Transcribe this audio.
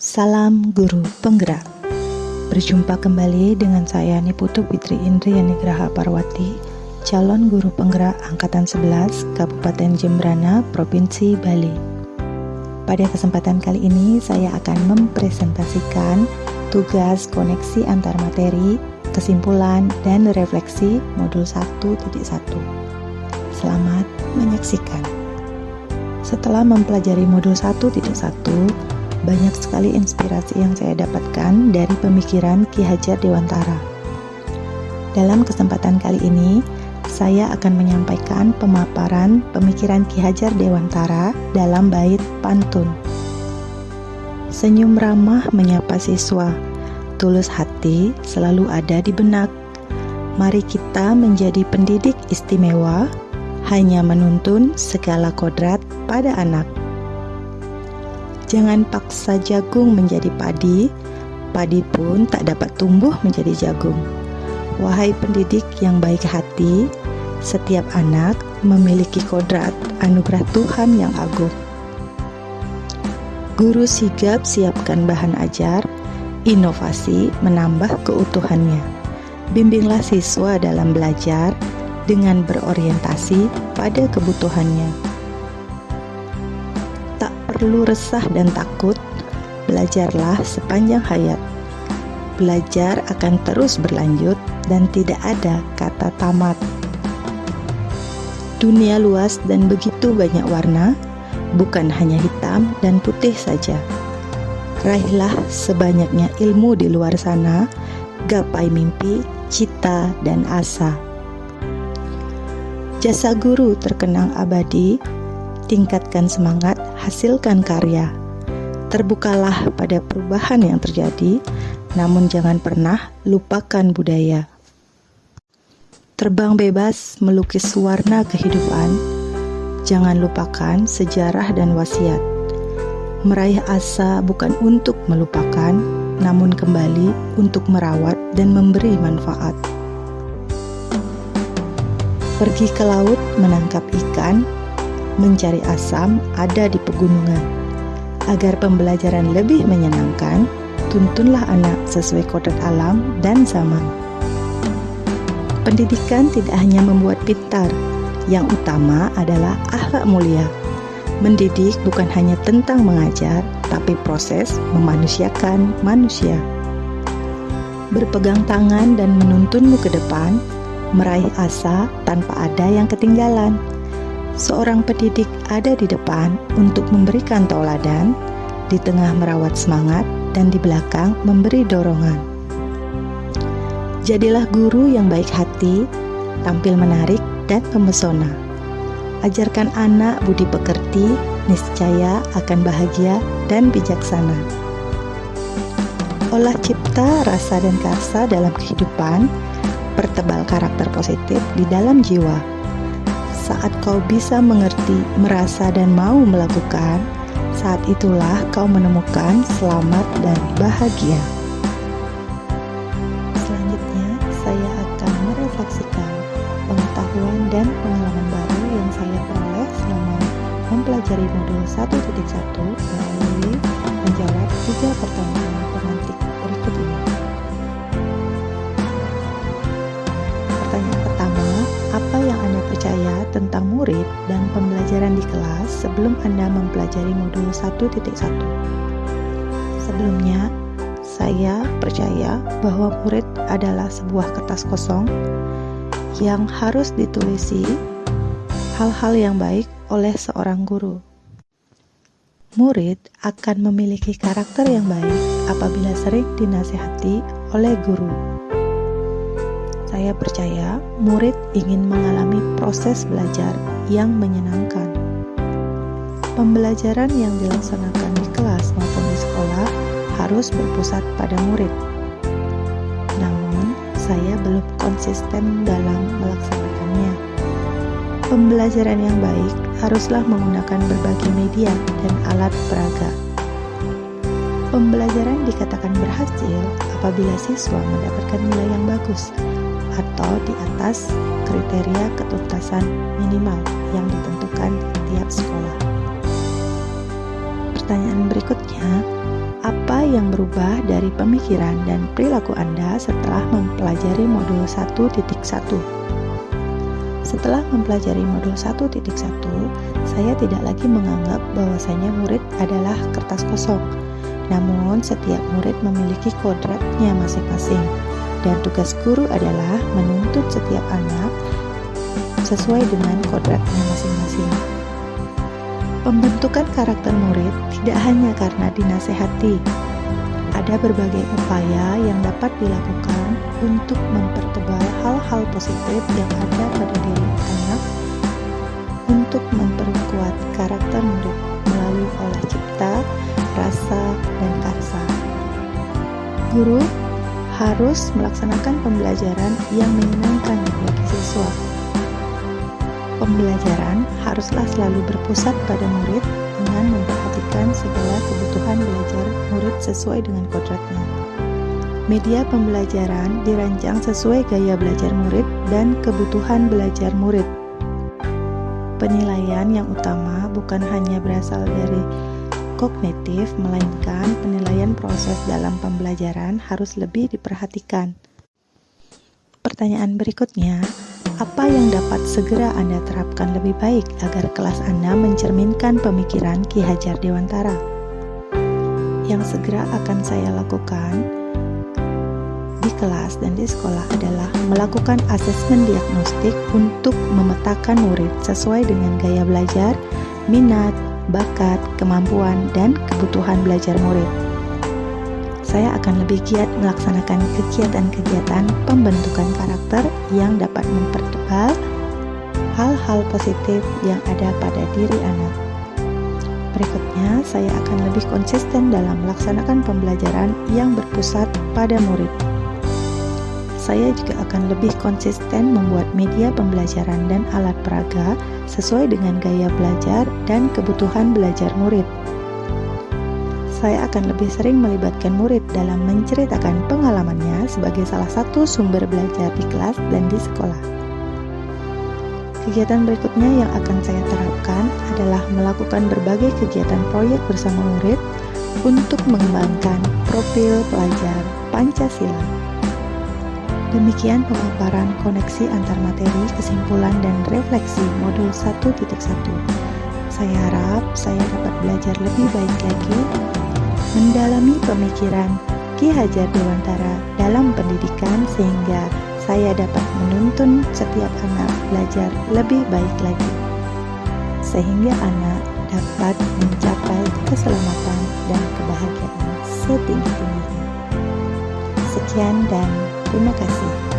Salam Guru Penggerak. Berjumpa kembali dengan saya Niputu Fitri Indriani Graha Parwati, calon guru penggerak Angkatan 11 Kabupaten Jembrana, Provinsi Bali. Pada kesempatan kali ini saya akan mempresentasikan tugas koneksi antar materi, kesimpulan, dan refleksi modul 1.1. Selamat menyaksikan. Setelah mempelajari modul 1.1, banyak sekali inspirasi yang saya dapatkan dari pemikiran Ki Hajar Dewantara. Dalam kesempatan kali ini, saya akan menyampaikan pemaparan pemikiran Ki Hajar Dewantara dalam bait pantun. Senyum ramah menyapa siswa, tulus hati selalu ada di benak. Mari kita menjadi pendidik istimewa, hanya menuntun segala kodrat pada anak. Jangan paksa jagung menjadi padi, padi pun tak dapat tumbuh menjadi jagung. Wahai pendidik yang baik hati, setiap anak memiliki kodrat anugerah Tuhan yang agung. Guru sigap siapkan bahan ajar, inovasi menambah keutuhannya. Bimbinglah siswa dalam belajar dengan berorientasi pada kebutuhannya. Perlu resah dan takut, belajarlah sepanjang hayat. Belajar akan terus berlanjut dan tidak ada kata tamat. Dunia luas dan begitu banyak warna, bukan hanya hitam dan putih saja. Raihlah sebanyaknya ilmu di luar sana, gapai mimpi, cita, dan asa. Jasa guru terkenang abadi, tingkatkan semangat, hasilkan karya. Terbukalah pada perubahan yang terjadi, namun jangan pernah lupakan budaya. Terbang bebas melukis warna kehidupan, jangan lupakan sejarah dan wasiat. Meraih asa bukan untuk melupakan, namun kembali untuk merawat dan memberi manfaat. Pergi ke laut menangkap ikan, mencari asam ada di pegunungan. Agar pembelajaran lebih menyenangkan, tuntunlah anak sesuai kodrat alam dan zaman. Pendidikan tidak hanya membuat pintar, yang utama adalah akhlak mulia. Mendidik bukan hanya tentang mengajar, tapi proses memanusiakan manusia. Berpegang tangan dan menuntunmu ke depan, meraih asa tanpa ada yang ketinggalan. Seorang pendidik ada di depan untuk memberikan tauladan, di tengah merawat semangat, dan di belakang memberi dorongan. Jadilah guru yang baik hati, tampil menarik dan memesona. Ajarkan anak budi pekerti, niscaya akan bahagia dan bijaksana. Olah cipta, rasa dan karsa dalam kehidupan, pertebal karakter positif di dalam jiwa. Saat kau bisa mengerti, merasa, dan mau melakukan, saat itulah kau menemukan selamat dan bahagia. Selanjutnya, saya akan merefleksikan pengetahuan dan pengalaman baru yang saya peroleh selama mempelajari modul 1.1 melalui menjawab 3 pertanyaan pemantik berikut ini. Pertanyaan pertama, apa yang Anda percaya tentang murid dan pembelajaran di kelas sebelum Anda mempelajari modul 1.1? Sebelumnya, saya percaya bahwa murid adalah sebuah kertas kosong yang harus ditulisi hal-hal yang baik oleh seorang guru. Murid akan memiliki karakter yang baik apabila sering dinasihati oleh guru. Saya percaya murid ingin mengalami proses belajar yang menyenangkan. Pembelajaran yang dilaksanakan di kelas maupun di sekolah harus berpusat pada murid. Namun, saya belum konsisten dalam melaksanakannya. Pembelajaran yang baik haruslah menggunakan berbagai media dan alat peraga. Pembelajaran dikatakan berhasil apabila siswa mendapatkan nilai yang bagus atau di atas kriteria ketuntasan minimal yang ditentukan tiap sekolah. Pertanyaan berikutnya, apa berubah dari pemikiran dan perilaku Anda setelah mempelajari modul 1.1. Setelah mempelajari modul 1.1, saya tidak lagi menganggap bahwasanya murid adalah kertas kosong. Namun, setiap murid memiliki kodratnya masing-masing, dan tugas guru adalah menuntut setiap anak sesuai dengan kodratnya masing-masing. Pembentukan karakter murid tidak hanya karena dinasehati. Ada berbagai upaya yang dapat dilakukan untuk mempertebal hal-hal positif yang ada pada diri anak untuk memperkuat karakter murid melalui olah cipta, rasa, dan karsa. Guru harus melaksanakan pembelajaran yang menyenangkan bagi siswa. Pembelajaran haruslah selalu berpusat pada murid dengan memperhatikan segala kebutuhan belajar murid sesuai dengan kodratnya. Media pembelajaran dirancang sesuai gaya belajar murid dan kebutuhan belajar murid. Penilaian yang utama bukan hanya berasal dari kognitif, melainkan penilaian proses dalam pembelajaran harus lebih diperhatikan. Pertanyaan berikutnya, apa yang dapat segera Anda terapkan lebih baik agar kelas Anda mencerminkan pemikiran Ki Hajar Dewantara? Yang segera akan saya lakukan di kelas dan di sekolah adalah melakukan asesmen diagnostik untuk memetakan murid sesuai dengan gaya belajar, minat, bakat, kemampuan, dan kebutuhan belajar murid. Saya akan lebih giat melaksanakan kegiatan-kegiatan pembentukan karakter yang dapat mempertebal hal-hal positif yang ada pada diri anak. Berikutnya, saya akan lebih konsisten dalam melaksanakan pembelajaran yang berpusat pada murid. Saya juga akan lebih konsisten membuat media pembelajaran dan alat peraga sesuai dengan gaya belajar dan kebutuhan belajar murid. Saya akan lebih sering melibatkan murid dalam menceritakan pengalamannya sebagai salah satu sumber belajar di kelas dan di sekolah. Kegiatan berikutnya yang akan saya terapkan adalah melakukan berbagai kegiatan proyek bersama murid untuk mengembangkan profil pelajar Pancasila. Demikian pemaparan koneksi antar materi, kesimpulan, dan refleksi modul 1.1. Saya harap saya dapat belajar lebih baik lagi, mendalami pemikiran Ki Hajar Dewantara dalam pendidikan sehingga saya dapat menuntun setiap anak belajar lebih baik lagi, sehingga anak dapat mencapai keselamatan dan kebahagiaan setinggi-tingginya. Sekian dan terima kasih.